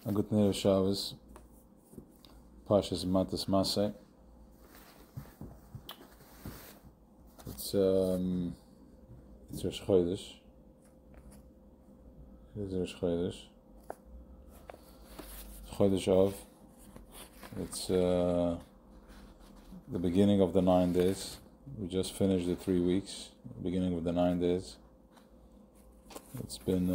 A good night of Shabbos. Pashas Matas Masay. It's Rosh Chodesh. It's Rosh Chodesh. Chodesh Av. It's the beginning of the 9 days. We just finished the 3 weeks. The beginning of the 9 days. It's been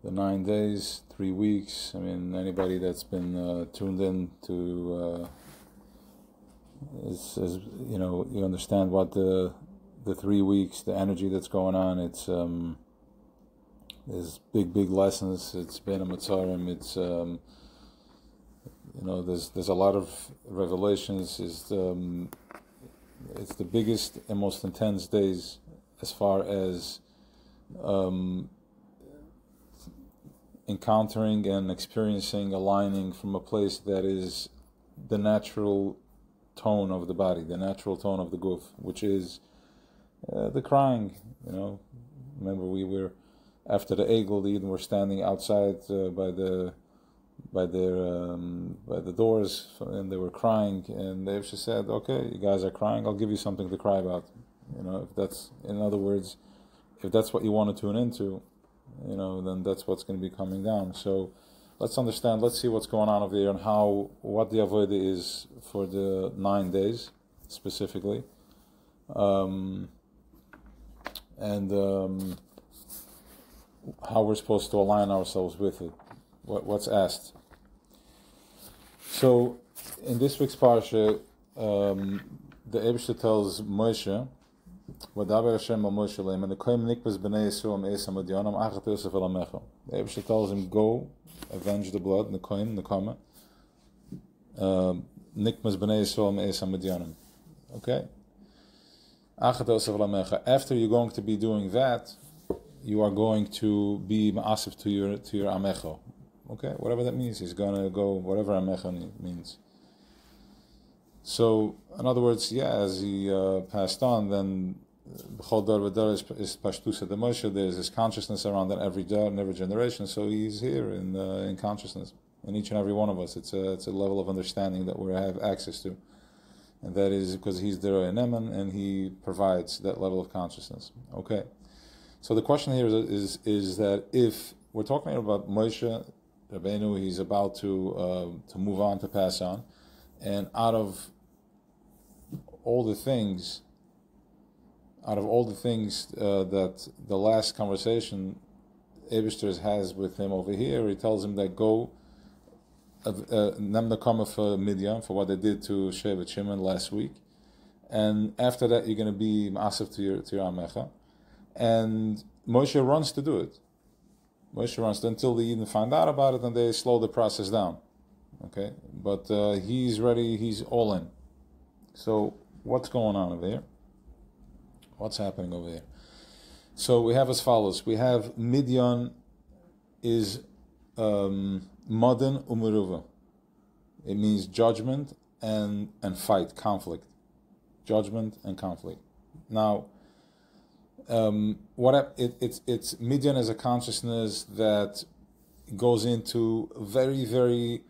the 9 days, 3 weeks. I mean, anybody that's been tuned in to is you understand what the 3 weeks, the energy that's going on. It's there's big lessons. It's been a Matzarim. It's there's a lot of revelations. It's the biggest and most intense days as far as encountering and experiencing aligning from a place that is the natural tone of the body, the natural tone of the guf, which is the crying. Remember we were after the Egel, the Eden were standing outside by the doors, and they were crying, and they just said, "Okay, you guys are crying. I'll give you something to cry about." If that's, in other words, if that's what you want to tune into, then that's what's going to be coming down. So let's understand, let's see what's going on over there and what the avodah is for the 9 days specifically, and how we're supposed to align ourselves with it, what's asked. So in this week's parsha, the Eibishter tells Moshe, "V'daber Hashem al Moshe leim, and the Kohen nikbas b'nei Yisrael me'esam adyanam achat Yosef el amecha." The Eibishter tells him, "Go, avenge the blood, the Kohen, the Kama, nikbas b'nei Yisrael me'esam adyanam." Okay? Achat Yosef el amecha. After you're going to be doing that, you are going to be ma'asif to your amecha. Okay? Whatever that means. He's going to go, whatever amecha means. So, in other words, as he passed on, then b'chol dar v'dar is pashtus de Moshe. There's his consciousness around that every dar and every generation. So he's here in consciousness, in each and every one of us. It's a level of understanding that we have access to, and that is because he's the Roy Neman and he provides that level of consciousness. Okay. So the question here is that if we're talking about Moshe Rabbeinu, he's about to move on, to pass on, and out of all the things that the last conversation Eibishter has with him over here, he tells him that go Namnakama for Midian, for what they did to Shevet Shimon last week, and after that you're going to be Ma'asif to your Amecha, and Moshe runs to do it. Moshe runs until they even find out about it, and they slow the process down. Okay, but he's ready. He's all in. So what's going on over here? What's happening over here? So we have as follows. We have Midian is Madan Umuruva. It means judgment and fight, conflict. Judgment and conflict. Now, it's Midian is a consciousness that goes into very, very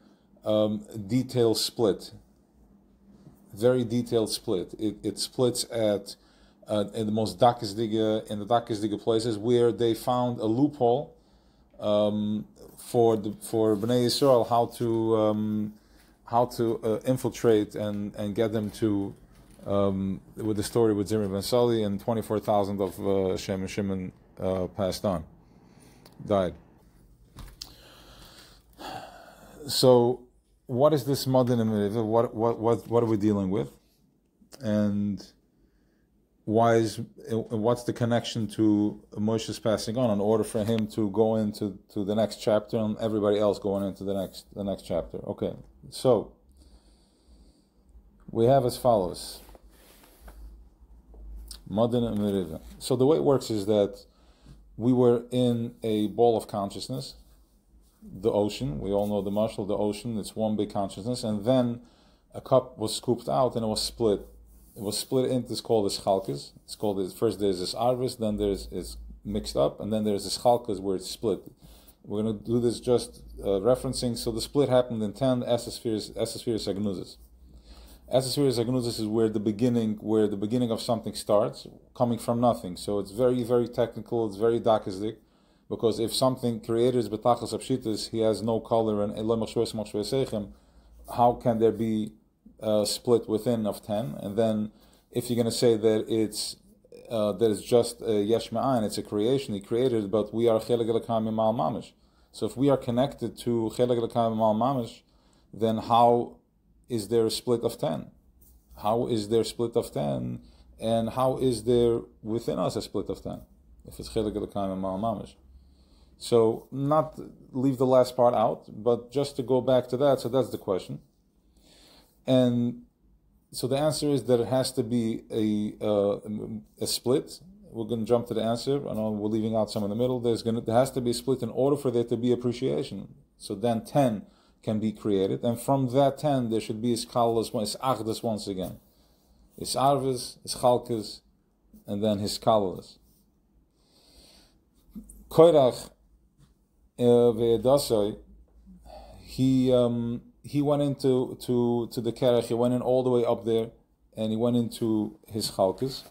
detailed split. Very detailed split. It splits at in the most darkest digger places where they found a loophole for Bnei Yisrael how to infiltrate and get them to with the story with Zimri ben Sali, and 24,000 of Shem and Shimon passed on, died. So what is this modern America? What are we dealing with, and what's the connection to Moshe's passing on in order for him to go into the next chapter and everybody else going into the next chapter? Okay, so we have as follows. Modern America. So the way it works is that we were in a ball of consciousness, the ocean. We all know the mashal, the ocean. It's one big consciousness, and then a cup was scooped out and it was split. It was split into, it's called this chalkis. It's called, first there's this arvis, then there's mixed up, and then there's the chalkas where it's split. We're going to do this just referencing. So the split happened in 10 Esespheres Agnuzis. Esespheres Agnuzis is where the beginning of something starts, coming from nothing. So it's very, very technical. It's very dakisdik, because if something created is betachas apshitas, he has no color, and how can there be a split within of 10? And then if you're going to say that it's just a yesh ma'ayin, it's a creation, he created it, but we are cheleg elokam mal mamish. So if we are connected to cheleg elokam mal mamish, then how is there a split of 10? How is there a split of 10? And how is there within us a split of 10? If it's cheleg elokam mal mamish. So not leave the last part out, but just to go back to that, so that's the question. And so the answer is that it has to be a split. We're going to jump to the answer. I know we're leaving out some in the middle. There has to be a split in order for there to be appreciation. So then 10 can be created, and from that 10 there should be iskalas, isachdus once again. Isarvis, ischalkas, and then hiskalas. Koirach ve'edasoi, he went into the kerech, he went in all the way up there, and he went into his chalkas.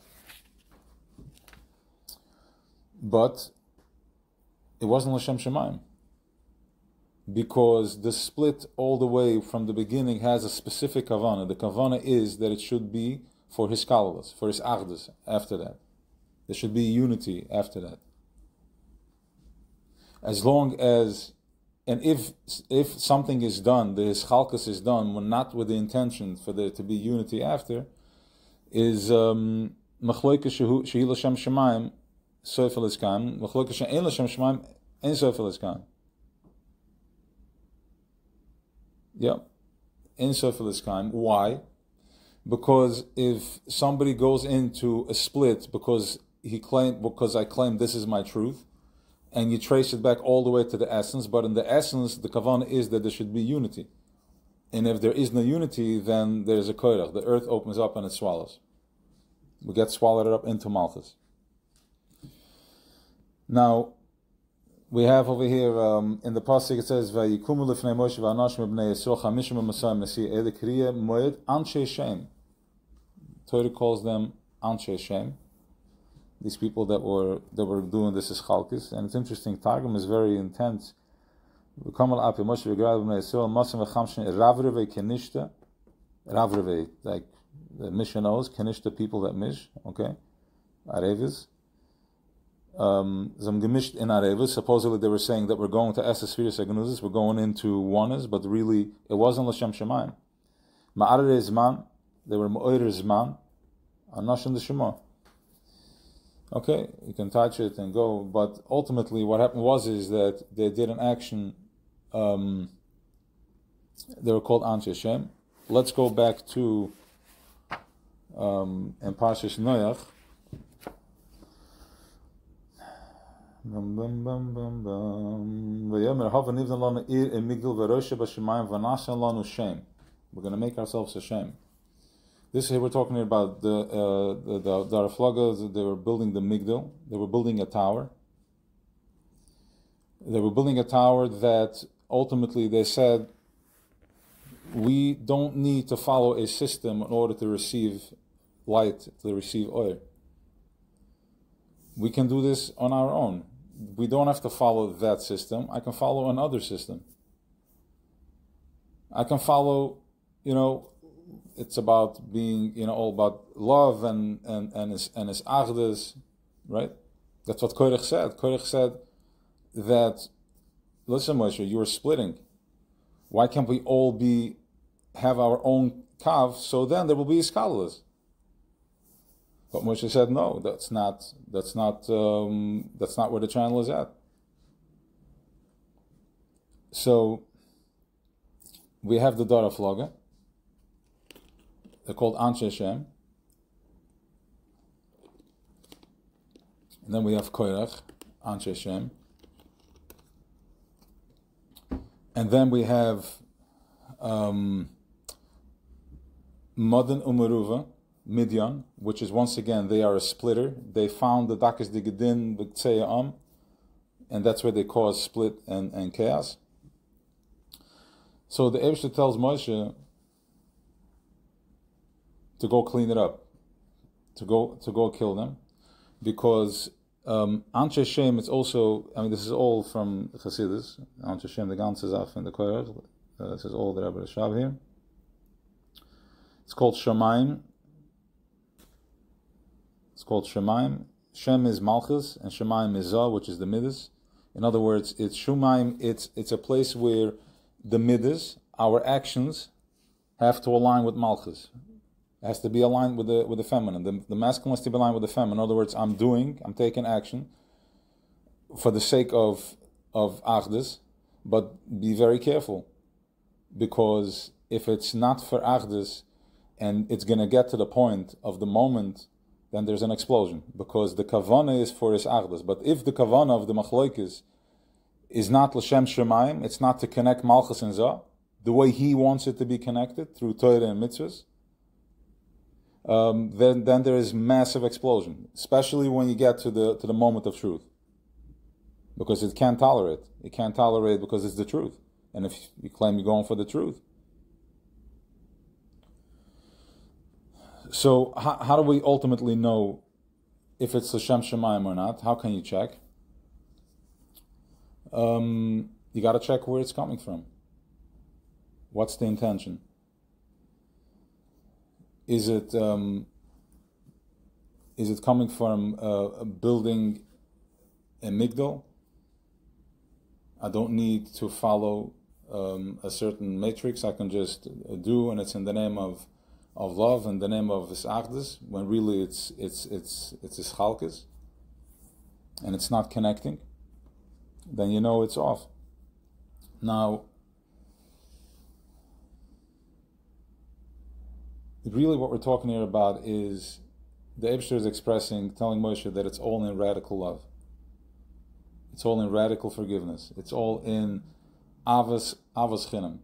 But it wasn't l'shem shemaim, because the split all the way from the beginning has a specific kavana. The kavana is that it should be for his kalalas, for his achdus after that. There should be unity after that. As long as, and if something is done, the hischalkas is done, when not with the intention for there to be unity after, is machloika shehi l'shem shemaim soifel iskam, machloika she'en l'shem shemaim en soifel iskam. Yeah, in soifel iskam. Why? Because if somebody goes into a split because I claim this is my truth, and you trace it back all the way to the essence, but in the essence, the kavanah is that there should be unity. And if there is no unity, then there's a koirach. The earth opens up and it swallows. We get swallowed up into Malchus. Now, we have over here, in the pasuk it says, Vayikumu lifnei Moshe v'anashim b'nei Yisrael chamishim v'masayim mes'ei ele kriya moed anshe shem. Torah calls them anshe shem. These people that were doing this is chalkis, and it's interesting. Targum is very intense. Ravreve Ravreve, like the missionos, kenishta, people that mish. Okay, arevis. Zam gemisht in arevis. Supposedly they were saying that we're going to esespheres agnuzis, we're going into oneness, but really it wasn't l'shem shemaim. Ma'arei zman, they were ma'orer zman, anashim the shema. Okay, you can touch it and go, but ultimately what happened is that they did an action, they were called Anshe Shem. Let's go back to in Parshas Noach. We're going to make ourselves a Shem. This here we're talking about the Daraflagas. They were building the Migdal. They were building a tower. They were building a tower that ultimately they said, we don't need to follow a system in order to receive light, to receive oil. We can do this on our own. We don't have to follow that system. I can follow another system. I can follow, it's about being, all about love and his achdus, right? That's what Koirach said. Koirach said that, listen, Moshe, you are splitting. Why can't we all have our own kav? So then there will be iskalas. But Moshe said, no, that's not where the channel is at. So we have the Daraflaga. They're called Anshe Shem. And then we have Koirach, Anshe Shem. And then we have Madan Umaruva. Midian, which is once again, they are a splitter. They found the Dakas Digedin, the Tseya and that's where they cause split and chaos. So the Eibshter tells Moshe to go clean it up, to go kill them, because Anshe Shem, it's also, this is all from Chassidus, Anshe Shem, the ganze Zach in the Koyach, this is all the Rebbe Rashab here. It's called Shemaim. It's called Shemaim. Shem is Malchus, and Shemaim is Zah, which is the Midas. In other words, it's Shemaim, it's a place where the Midas, our actions, have to align with Malchus. It has to be aligned with the feminine. The masculine has to be aligned with the feminine. In other words, I'm taking action for the sake of Achdus, but be very careful, because if it's not for Achdus and it's going to get to the point of the moment, then there's an explosion, because the kavanah is for his Achdus. But if the kavanah of the Machlokes is not L'Shem Shemaim, it's not to connect Malchus and Zah, the way he wants it to be connected, through Torah and Mitzvahs, then there is massive explosion, especially when you get to the moment of truth, because it can't tolerate. It can't tolerate because it's the truth, and if you claim you're going for the truth. So how do we ultimately know if it's L'Shem Shemaim or not? How can you check? You got to check where it's coming from. What's the intention? Is it coming from building a migdal? I don't need to follow a certain matrix. I can just do, and it's in the name of love, in the name of this Achdus, when really it's Ischalkes, and it's not connecting. Then you know it's off. Now, really what we're talking here about is the Eibshter is telling Moshe that it's all in radical love. It's all in radical forgiveness. It's all in Avas Chinam.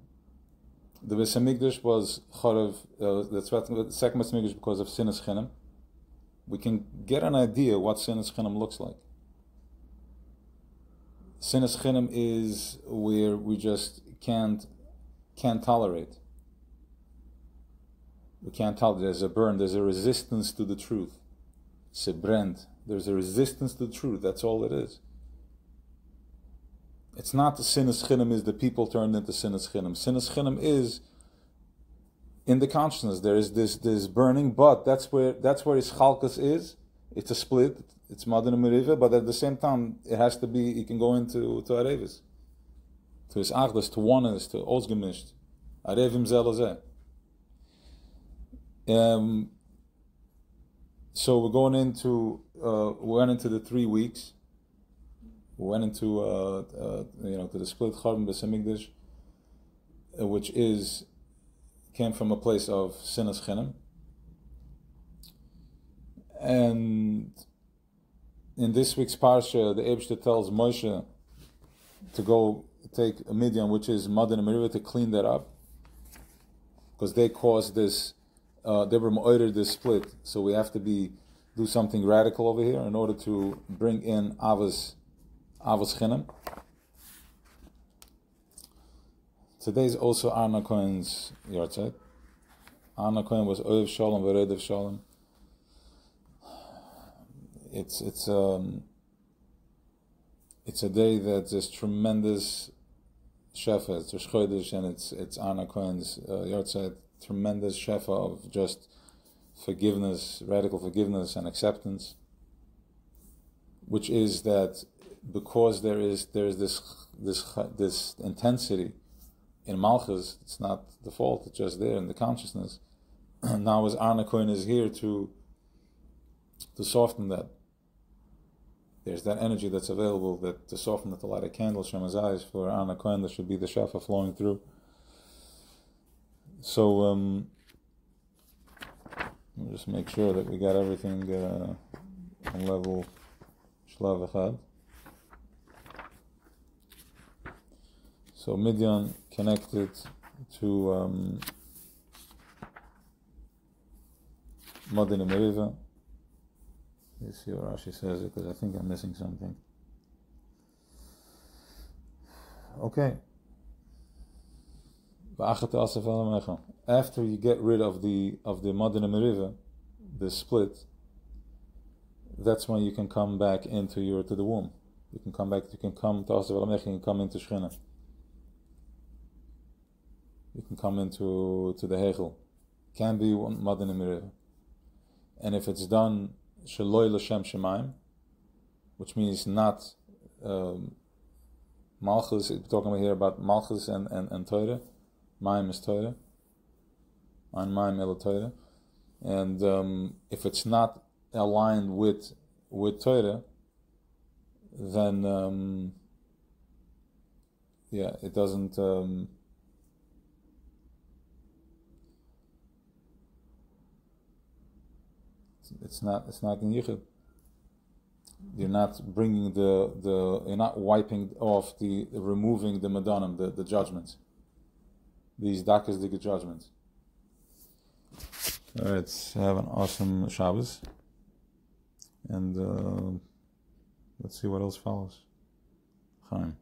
The Beis Hamikdash was Chorev, the second Beis Hamikdash, because of Sinas Chinam. We can get an idea what Sinas Chinam looks like. Sinas Chinam is where we just can't tolerate. We can't tolerate. There's a burn. There's a resistance to the truth. It's a brand. There's a resistance to the truth. That's all it is. It's not the Sinas Chinam is the people turned into Sinas Chinam. Sinas Chinam is in the consciousness. There is this burning, but that's where his chalkas is. It's a split. It's Madan Meriva, but at the same time, it has to be. He can go into Arevis, to his Achdus, to oneness, to Osgemisht, Arevim Zelazeh. So we're going into. We went into the 3 weeks. We went into to the split Chorban Beis Hamikdash, which came from a place of Sinas Chinam, and in this week's parsha, the Eibshter tells Moshe to go take a Midian, which is Madan and Meriva, to clean that up, because they caused this. They were ordered this split, so we have to do something radical over here in order to bring in Avas Chinam. Today's also Aaron Cohen's Yartzeit. Aaron Cohen was Oyev Shalom Veredev Shalom. It's a day that there's tremendous shefa. It's Rosh Chodesh, and it's Aaron Cohen's Yartzeit. Tremendous shefa of just forgiveness, radical forgiveness and acceptance, which is that because there's this intensity in Malchus, it's not the fault, it's just there in the consciousness. Now as Aaron Cohen is here to soften that. There's that energy that's available to soften that, to light a candle, Shema's eyes, for Aaron Cohen, there should be the shefa flowing through. So we'll just make sure that we got everything on level Shlav Echad. So Midian connected to Madin Meriva. Let's see what Rashi says it, because I think I'm missing something. Okay. After you get rid of the Madin Meriva, the split, that's when you can come back into to the womb. You can come back. You can come to Asav Alamecha. You can come into Shechina. You can come into the Hechel. Can be one Madin Meriva. And if it's done Shaloi L'Shem Shemaim, which means not Malchus, we're talking here about Malchus and Torah. Maim is Torah. Maim El Torah. And if it's not aligned with Torah, then it doesn't. It's not in yichud. You're not bringing you're not wiping off removing the Madonna, the judgments. These dakas the judgments. All right, have an awesome Shabbos, and let's see what else follows. Chaim.